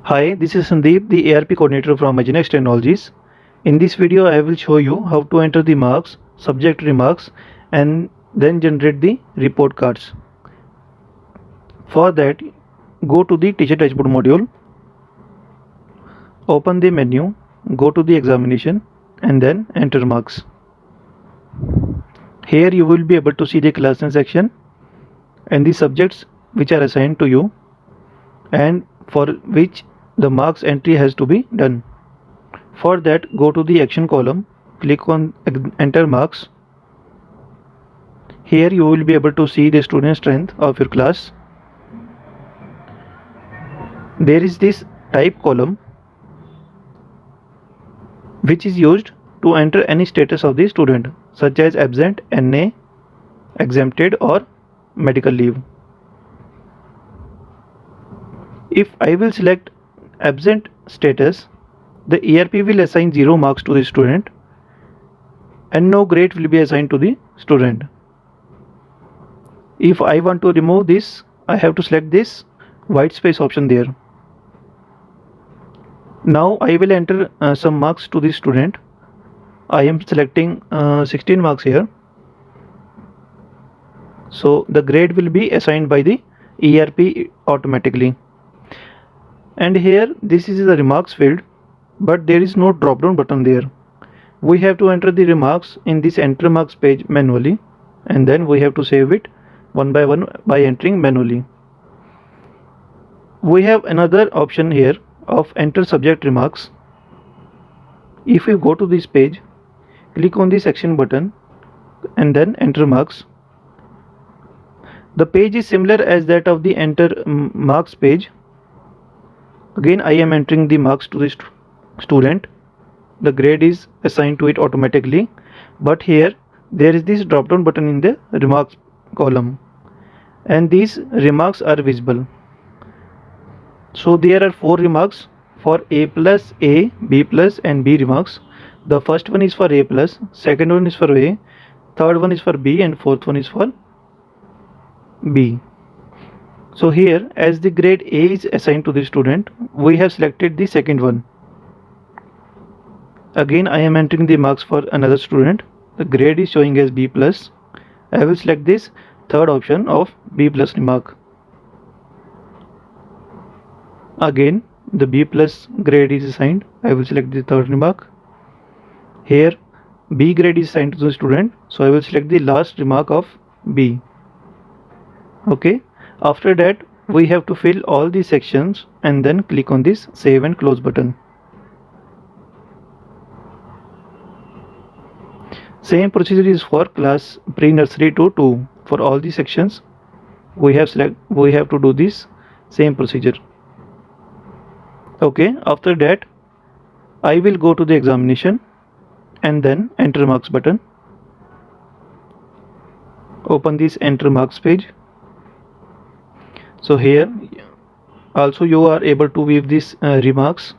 Hi, this is Sandeep, the ARP coordinator from Aginex Technologies. In this video, I will show you how to enter the marks, subject remarks, and then generate the report cards. For that, go to the teacher dashboard module, open the menu, go to the examination, and then enter marks. Here you will be able to see the class and section and the subjects which are assigned to you and for which the marks entry has to be done. For that, go to the action column, click on enter marks. Here you will be able to see the student strength of your class. There is this type column which is used to enter any status of the student such as absent, NA, exempted or medical leave. If I will select absent status, the ERP will assign 0 marks to the student and no grade will be assigned to the student. If I want to remove this, I have to select this white space option there. Now I will enter some marks to the student. I am selecting 16 marks here. So the grade will be assigned by the ERP automatically. And here this is the remarks field, but there is no drop down button there. We have to enter the remarks in this enter marks page manually, and then we have to save it one by one by entering manually. We have another option here of enter subject remarks. If you go to this page, click on the section button and then enter marks. The page is similar as that of the enter marks page. Again, I am entering the marks to the student. The grade is assigned to it automatically, but here there is this drop down button in the remarks column and these remarks are visible. So there are 4 remarks for A plus, A, B plus and B remarks. The first one is for A plus, second one is for A, third one is for B and fourth one is for B. So here, as the grade A is assigned to the student, we have selected the second one. Again, I am entering the marks for another student. The grade is showing as B plus. I will select this third option of B plus remark. Again, the B plus grade is assigned. I will select the third remark. Here, B grade is assigned to the student, so I will select the last remark of B. Okay. After that, we have to fill all the sections and then click on this save and close button. Same procedure is for class pre-nursery to 2. For all the sections, we have to do this same procedure. Okay, after that, I will go to the examination and then enter marks button. Open this enter marks page. So here also you are able to view these remarks.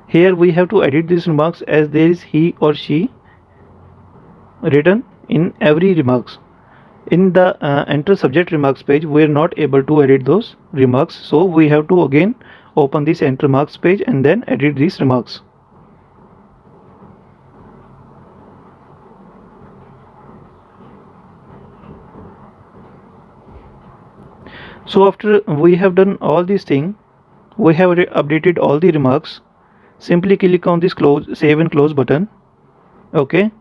Here we have to edit these remarks as there is he or she written in every remarks. In the enter subject remarks page, we are not able to edit those remarks, so we have to again open this enter marks page and then edit these remarks. So after we have done all these things, we have updated all the remarks. Simply click on this save and close button. Okay,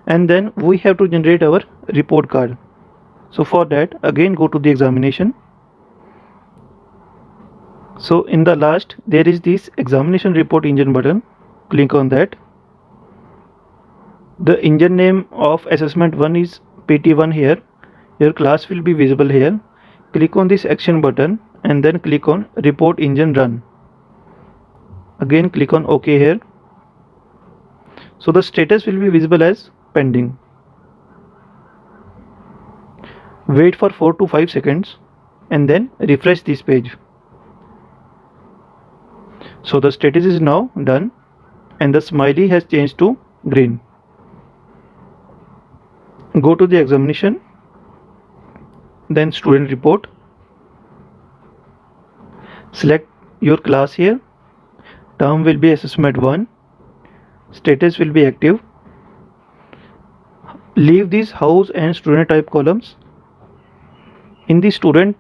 and then we have to generate our report card. So for that, again go to the examination. So in the last, there is this examination report engine button. Click on that. The engine name of assessment 1 is PT1 here. Your class will be visible here. Click on this action button and then click on report engine run. Again click on OK here. So the status will be visible as pending. Wait for 4 to 5 seconds and then refresh this page. So the status is now done and the smiley has changed to green. Go to the examination then student report. Select your class here. Term will be assessment 1. Status will be active. Leave these house and student type columns. In the student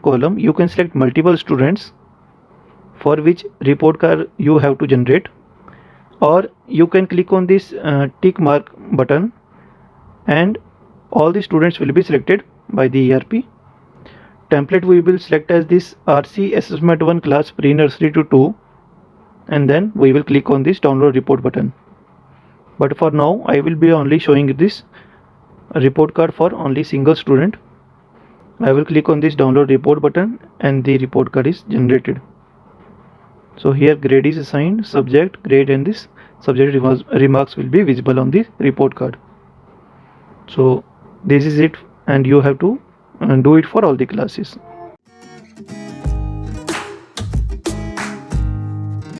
column, you can select multiple students for which report card you have to generate, or you can click on this tick mark button and all the students will be selected by the ERP. Template we will select as this RC assessment 1 class pre-nursery to 2, and then we will click on this download report button. But for now I will be only showing this report card for only single student. I will click on this download report button and the report card is generated. So here grade is assigned, subject, grade, and this subject remarks will be visible on the report card. So this is it, and you have to do it for all the classes.